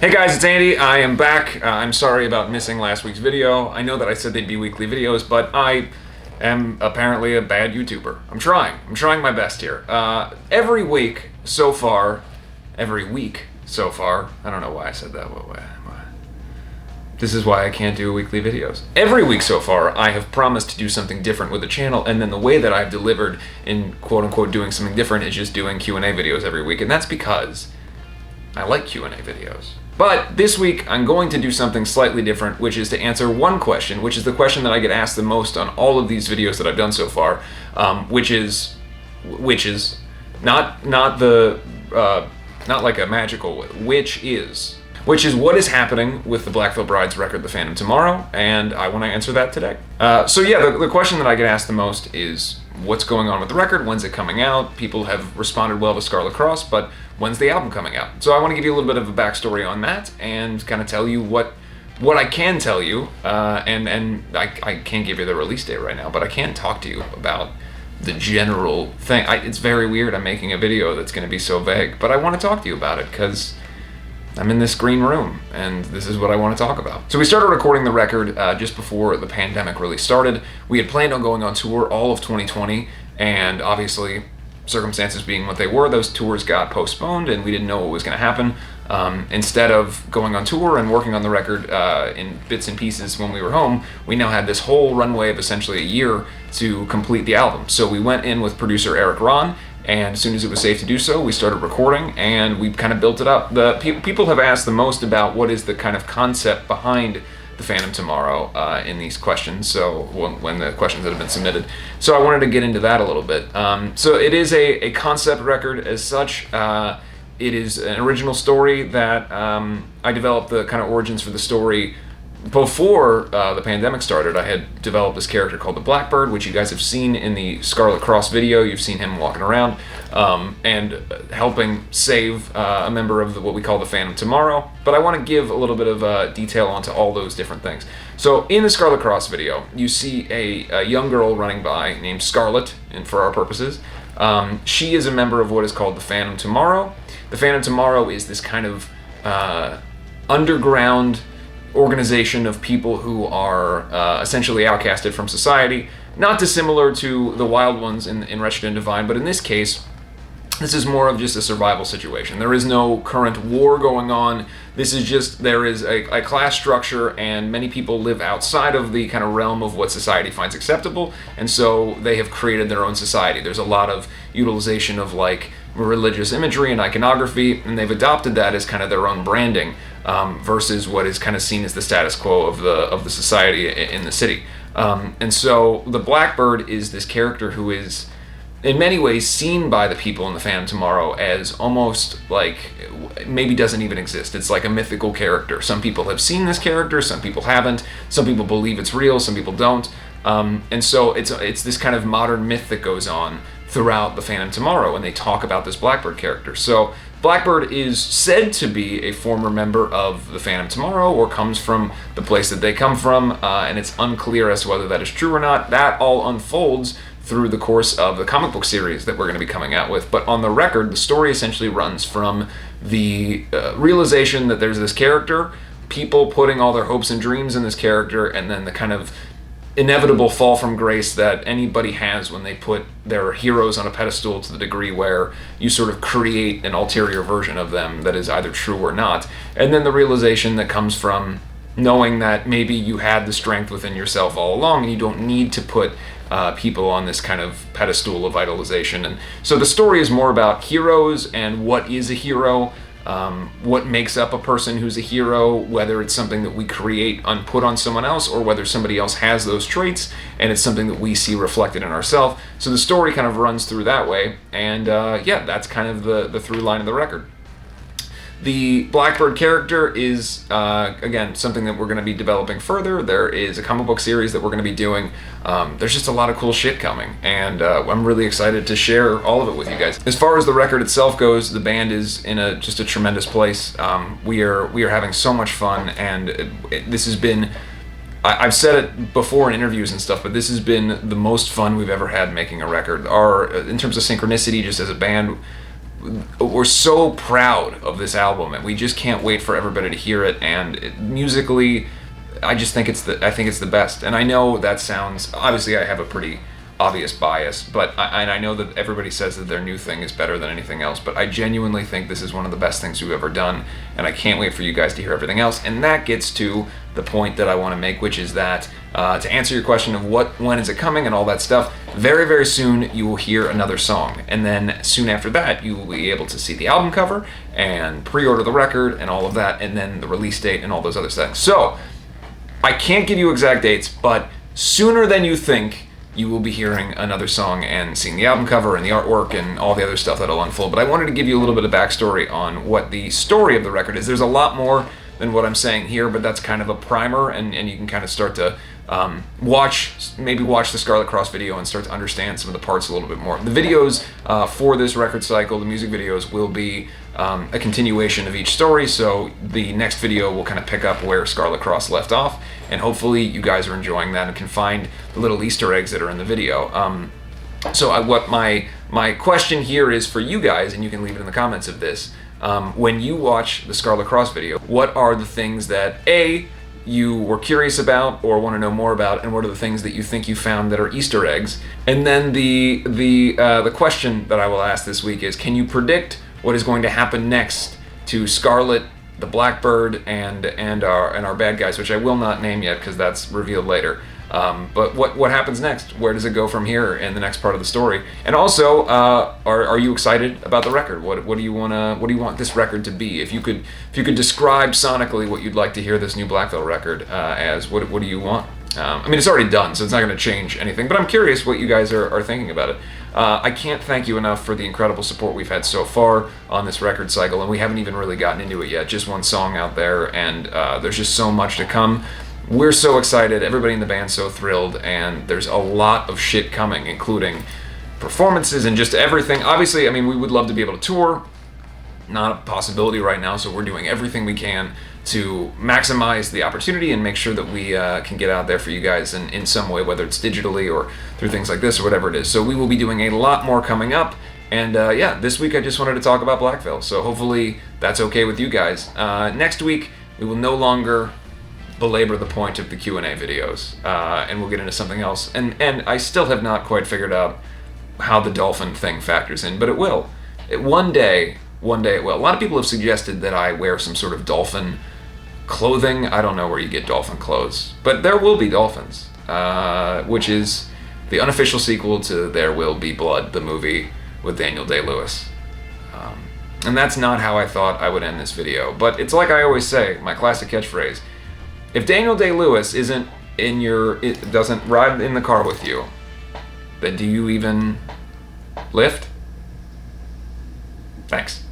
Hey guys, it's Andy. I am back. I'm sorry about missing last week's video. I know that I said they'd be weekly videos, but I am apparently a bad YouTuber. I'm trying my best here. Every week so far, I don't know why I said that. Why? This is why I can't do weekly videos. Every week so far, I have promised to do something different with the channel, and then the way that I've delivered in quote-unquote doing something different is just doing Q&A videos every week, and that's because I like Q&A videos. But this week, I'm going to do something slightly different, which is to answer one question, which is the question that I get asked the most on all of these videos that I've done so far, which is not like a magical, which is what is happening with the Black Veil Brides record, The Phantom Tomorrow, and I want to answer that today. The question that I get asked the most is, what's going on with the record? When's it coming out? People have responded well to Scarlet Cross, but when's the album coming out? So I want to give you a little bit of a backstory on that and kind of tell you what I can tell you, and I can't give you the release date right now, but I can talk to you about the general thing. It's very weird I'm making a video that's going to be so vague, but I want to talk to you about it because I'm in this green room, and this is what I want to talk about. So we started recording the record just before the pandemic really started. We had planned on going on tour all of 2020, and obviously, circumstances being what they were, those tours got postponed, and we didn't know what was going to happen. Instead of going on tour and working on the record in bits and pieces when we were home, we now had this whole runway of essentially a year to complete the album. So we went in with producer Eric Ron, and as soon as it was safe to do so, we started recording, and we kind of built it up. The people have asked the most about what is the kind of concept behind The Phantom Tomorrow in these questions, so when the questions that have been submitted. So I wanted to get into that a little bit. So it is a concept record as such. It is an original story that I developed the kind of origins for the story before the pandemic started. I had developed this character called the Blackbird, which you guys have seen in the Scarlet Cross video. You've seen him walking around and helping save a member of what we call the Phantom Tomorrow. But I want to give a little bit of detail onto all those different things. So in the Scarlet Cross video, you see a young girl running by named Scarlet, and for our purposes, she is a member of what is called the Phantom Tomorrow. The Phantom Tomorrow is this kind of underground organization of people who are essentially outcasted from society, not dissimilar to the Wild Ones in Wretched and Divine, but in this case, this is more of just a survival situation. There is no current war going on. This is just, there is a class structure, and many people live outside of the kind of realm of what society finds acceptable, and so they have created their own society. There's a lot of utilization of like religious imagery and iconography, and they've adopted that as kind of their own branding versus what is kind of seen as the status quo of the society in the city. And so the Blackbird is this character who is in many ways seen by the people in the Phantom Tomorrow as almost like maybe doesn't even exist. It's like a mythical character. Some people have seen this character, some people haven't. Some people believe it's real, some people don't. And so it's this kind of modern myth that goes on throughout the Phantom Tomorrow, and they talk about this Blackbird character. So Blackbird is said to be a former member of the Phantom Tomorrow, or comes from the place that they come from, and it's unclear as to whether that is true or not. That all unfolds through the course of the comic book series that we're going to be coming out with. But on the record, the story essentially runs from the realization that there's this character, people putting all their hopes and dreams in this character, and then the kind of inevitable fall from grace that anybody has when they put their heroes on a pedestal, to the degree where you sort of create an ulterior version of them that is either true or not. And then the realization that comes from knowing that maybe you had the strength within yourself all along, and you don't need to put people on this kind of pedestal of idolization. And so the story is more about heroes and what is a hero, what makes up a person who's a hero, whether it's something that we create and put on someone else, or whether somebody else has those traits and it's something that we see reflected in ourselves. So the story kind of runs through that way, and yeah, that's kind of the through line of the record. The Blackbird character is, again, something that we're going to be developing further. There is a comic book series that we're going to be doing. There's just a lot of cool shit coming, and I'm really excited to share all of it with you guys. As far as the record itself goes, the band is in just a tremendous place. We are having so much fun, and this has been, I've said it before in interviews and stuff, but this has been the most fun we've ever had making a record. In terms of synchronicity, just as a band, we're so proud of this album, and we just can't wait for everybody to hear it. And musically, I just think it's the best. And I know that sounds, obviously I have a pretty obvious bias, but I know that everybody says that their new thing is better than anything else, but I genuinely think this is one of the best things we've ever done, and I can't wait for you guys to hear everything else. And that gets to the point that I want to make, which is that to answer your question of when is it coming and all that stuff, very, very soon you will hear another song, and then soon after that you will be able to see the album cover and pre-order the record and all of that, and then the release date and all those other things. So I can't give you exact dates, but sooner than you think you will be hearing another song and seeing the album cover and the artwork and all the other stuff that'll unfold. But I wanted to give you a little bit of backstory on what the story of the record is. There's a lot more than what I'm saying here, but that's kind of a primer, and you can kind of start to watch the Scarlet Cross video and start to understand some of the parts a little bit more. The videos for this record cycle, the music videos, will be a continuation of each story, so the next video will kind of pick up where Scarlet Cross left off, and hopefully you guys are enjoying that and can find the little Easter eggs that are in the video. What my question here is for you guys, and you can leave it in the comments of this, when you watch the Scarlet Cross video, what are the things that you were curious about or want to know more about, and what are the things that you think you found that are Easter eggs? And then the question that I will ask this week is, can you predict what is going to happen next to Scarlet, the Blackbird, and our bad guys, which I will not name yet because that's revealed later. But what happens next? Where does it go from here in the next part of the story? And also, are you excited about the record? What do you want this record to be? If you could describe sonically what you'd like to hear this new Black Veil record as, what do you want? I mean, it's already done, so it's not going to change anything, but I'm curious what you guys are thinking about it. I can't thank you enough for the incredible support we've had so far on this record cycle, and we haven't even really gotten into it yet. Just one song out there, and there's just so much to come. We're so excited, everybody in the band's so thrilled, and there's a lot of shit coming, including performances and just everything. Obviously, I mean, we would love to be able to tour. Not a possibility right now, so we're doing everything we can to maximize the opportunity and make sure that we can get out there for you guys in some way, whether it's digitally or through things like this or whatever it is. So we will be doing a lot more coming up, and yeah, this week I just wanted to talk about Black Veil, so hopefully that's okay with you guys. Next week we will no longer belabor the point of the Q&A videos, and we'll get into something else, and I still have not quite figured out how the dolphin thing factors in, but it will. One day it will. A lot of people have suggested that I wear some sort of dolphin clothing. I don't know where you get dolphin clothes, but there will be dolphins, which is the unofficial sequel to There Will Be Blood, the movie with Daniel Day-Lewis. And that's not how I thought I would end this video, but it's like I always say, my classic catchphrase, if Daniel Day-Lewis doesn't ride in the car with you, then do you even lift? Thanks.